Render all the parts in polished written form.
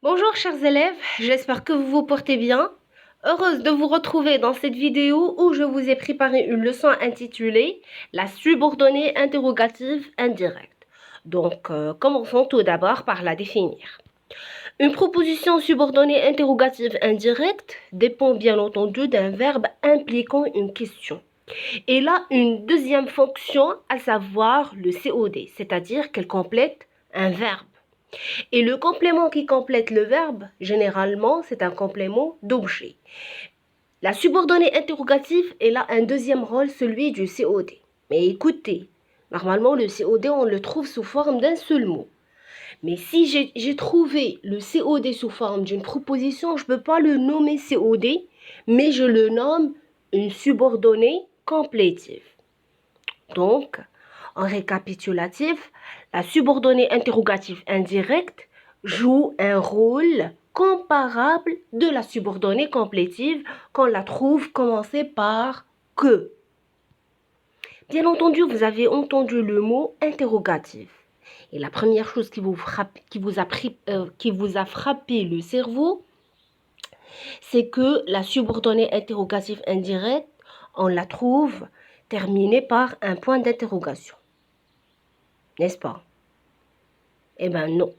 Bonjour chers élèves, j'espère que vous vous portez bien. Heureuse de vous retrouver dans cette vidéo où je vous ai préparé une leçon intitulée La subordonnée interrogative indirecte. Donc, commençons tout d'abord par la définir. Une proposition subordonnée interrogative indirecte dépend bien entendu d'un verbe impliquant une question. Elle a une deuxième fonction, à savoir le COD, c'est-à-dire qu'elle complète un verbe. Et le complément qui complète le verbe, généralement, c'est un complément d'objet. La subordonnée interrogative, elle a un deuxième rôle, celui du COD. Mais écoutez, normalement, le COD, on le trouve sous forme d'un seul mot. Mais si j'ai trouvé le COD sous forme d'une proposition, je ne peux pas le nommer COD, mais je le nomme une subordonnée complétive. Donc, en récapitulatif, la subordonnée interrogative indirecte joue un rôle comparable de la subordonnée complétive qu'on la trouve commencée par que. Bien entendu, vous avez entendu le mot interrogatif. Et la première chose qui vous a frappé le cerveau, c'est que la subordonnée interrogative indirecte, on la trouve terminée par un point d'interrogation. N'est-ce pas? Eh bien non.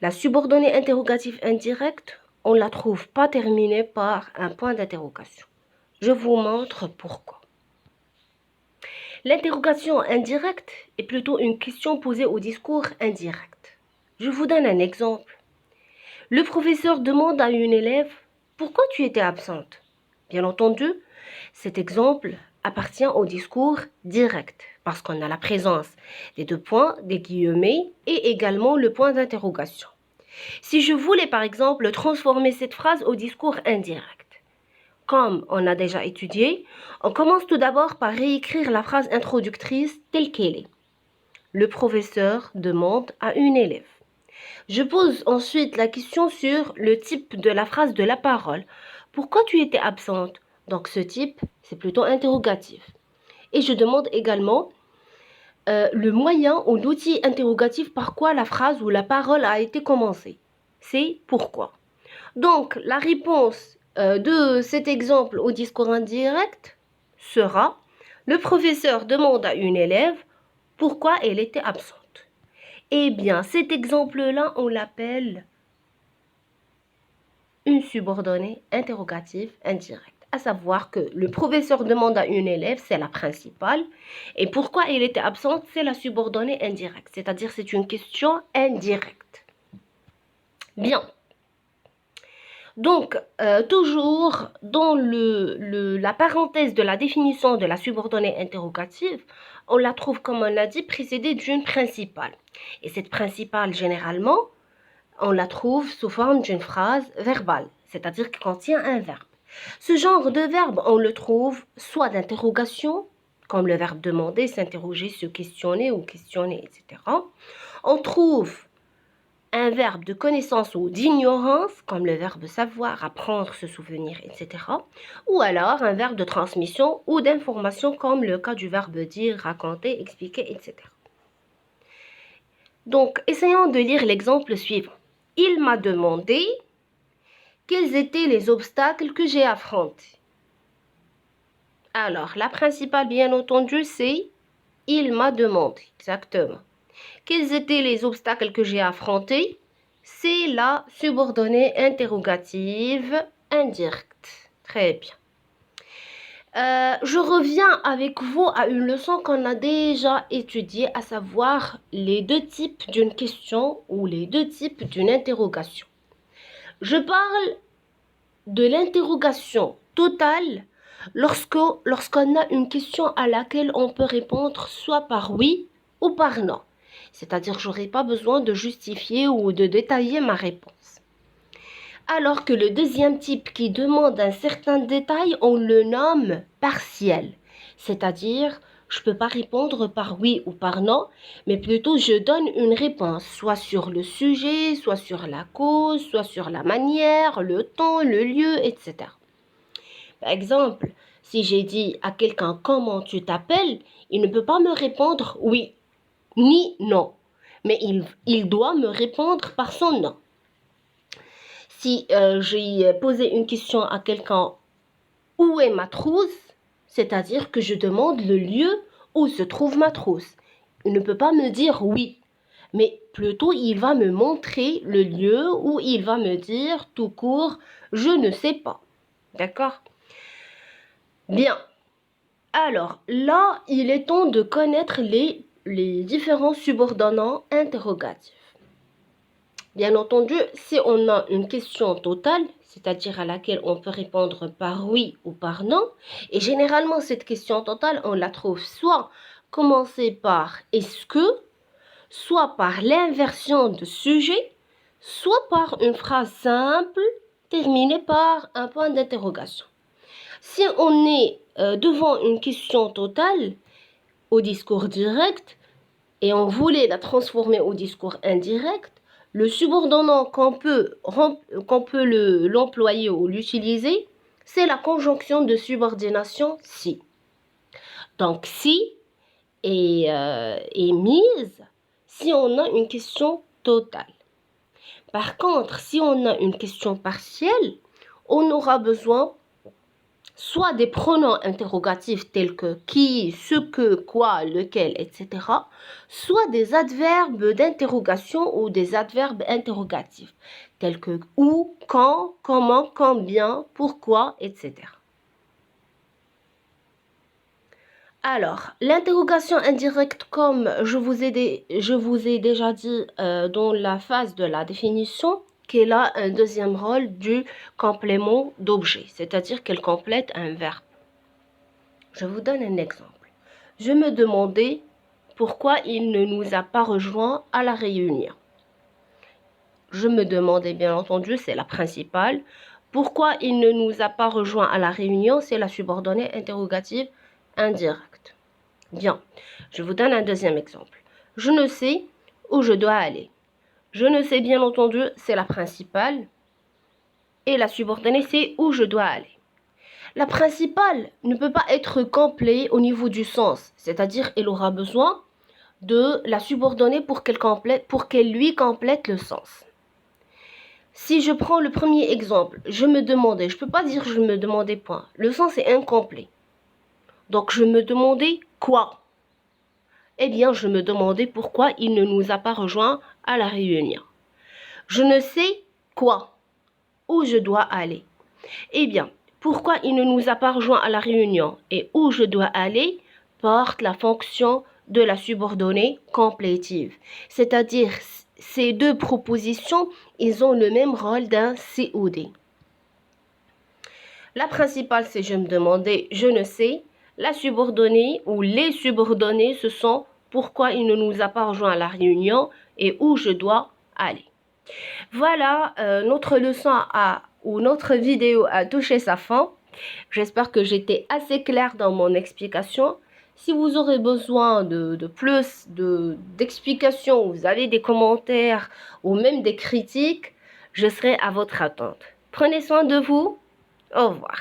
La subordonnée interrogative indirecte, on ne la trouve pas terminée par un point d'interrogation. Je vous montre pourquoi. L'interrogation indirecte est plutôt une question posée au discours indirect. Je vous donne un exemple. Le professeur demande à une élève « Pourquoi tu étais absente ?» Bien entendu, cet exemple appartient au discours direct parce qu'on a la présence des deux points, des guillemets et également le point d'interrogation. Si je voulais par exemple transformer cette phrase au discours indirect, comme on a déjà étudié, on commence tout d'abord par réécrire la phrase introductrice telle qu'elle est. Le professeur demande à une élève. Je pose ensuite la question sur le type de la phrase de la parole. Pourquoi tu étais absente? Donc ce type, c'est plutôt interrogatif. Et je demande également le moyen ou l'outil interrogatif par quoi la phrase ou la parole a été commencée. C'est pourquoi. Donc la réponse de cet exemple au discours indirect sera le professeur demande à une élève pourquoi elle était absente. Eh bien, cet exemple-là, on l'appelle une subordonnée interrogative indirecte. À savoir que le professeur demande à une élève, c'est la principale, et pourquoi elle était absente, c'est la subordonnée indirecte. C'est-à-dire, c'est une question indirecte. Bien. Donc, toujours dans la parenthèse de la définition de la subordonnée interrogative, on la trouve, comme on l'a dit, précédée d'une principale. Et cette principale, généralement, on la trouve sous forme d'une phrase verbale, c'est-à-dire qui contient un verbe. Ce genre de verbe, on le trouve soit d'interrogation, comme le verbe demander, s'interroger, se questionner ou questionner, etc. On trouve un verbe de connaissance ou d'ignorance, comme le verbe savoir, apprendre, se souvenir, etc. Ou alors un verbe de transmission ou d'information, comme le cas du verbe dire, raconter, expliquer, etc. Donc, essayons de lire l'exemple suivant. Il m'a demandé quels étaient les obstacles que j'ai affrontés. Alors, la principale, bien entendu, c'est « il m'a demandé ». Exactement. Quels étaient les obstacles que j'ai affrontés? C'est la subordonnée interrogative indirecte. Très bien. Je reviens avec vous à une leçon qu'on a déjà étudiée, à savoir les deux types d'une question ou les deux types d'une interrogation. Je parle de l'interrogation totale lorsqu'on a une question à laquelle on peut répondre soit par oui ou par non. C'est-à-dire que je n'aurai pas besoin de justifier ou de détailler ma réponse. Alors que le deuxième type qui demande un certain détail, on le nomme partiel. C'est-à-dire, je ne peux pas répondre par oui ou par non, mais plutôt je donne une réponse, soit sur le sujet, soit sur la cause, soit sur la manière, le temps, le lieu, etc. Par exemple, si j'ai dit à quelqu'un comment tu t'appelles, il ne peut pas me répondre oui ni non, mais il doit me répondre par son nom. Si j'ai posé une question à quelqu'un, où est ma trousse? C'est-à-dire que je demande le lieu où se trouve ma trousse. Il ne peut pas me dire oui, mais plutôt il va me montrer le lieu où il va me dire tout court, je ne sais pas. D'accord? Bien. Alors là, il est temps de connaître les différents subordonnants interrogatifs. Bien entendu, si on a une question totale, c'est-à-dire à laquelle on peut répondre par oui ou par non, et généralement cette question totale, on la trouve soit commencée par est-ce que, soit par l'inversion de sujet, soit par une phrase simple terminée par un point d'interrogation. Si on est devant une question totale au discours direct et on voulait la transformer au discours indirect, le subordonnant qu'on peut l'employer ou l'utiliser, c'est la conjonction de subordination si. Donc si est mise si on a une question totale. Par contre, si on a une question partielle, on aura besoin soit des pronoms interrogatifs tels que qui, ce que, quoi, lequel, etc., soit des adverbes d'interrogation ou des adverbes interrogatifs tels que où, quand, comment, combien, pourquoi, etc. Alors, l'interrogation indirecte, comme je vous ai déjà dit dans la phase de la définition, qu'elle a un deuxième rôle du complément d'objet, c'est-à-dire qu'elle complète un verbe. Je vous donne un exemple. Je me demandais pourquoi il ne nous a pas rejoints à la réunion. Je me demandais, bien entendu, c'est la principale. Pourquoi il ne nous a pas rejoints à la réunion, c'est la subordonnée interrogative indirecte. Bien, je vous donne un deuxième exemple. Je ne sais où je dois aller. Je ne sais, bien entendu, c'est la principale. Et la subordonnée, c'est où je dois aller. La principale ne peut pas être complet au niveau du sens, c'est-à-dire elle aura besoin de la subordonnée pour qu'elle lui complète le sens. Si je prends le premier exemple, je me demandais, je ne peux pas dire je me demandais point, le sens est incomplet. Donc je me demandais quoi? Eh bien, je me demandais pourquoi il ne nous a pas rejoints à la réunion. Je ne sais quoi, où je dois aller. Eh bien, pourquoi il ne nous a pas rejoints à la réunion et où je dois aller porte la fonction de la subordonnée complétive. C'est-à-dire, ces deux propositions, ils ont le même rôle d'un COD. La principale, c'est je me demandais, je ne sais. La subordonnée ou les subordonnées, ce sont pourquoi il ne nous a pas rejoints à la réunion et où je dois aller. Voilà, notre leçon ou notre vidéo a touché sa fin. J'espère que j'étais assez claire dans mon explication. Si vous aurez besoin de plus d'explications, vous avez des commentaires ou même des critiques, je serai à votre attente. Prenez soin de vous. Au revoir.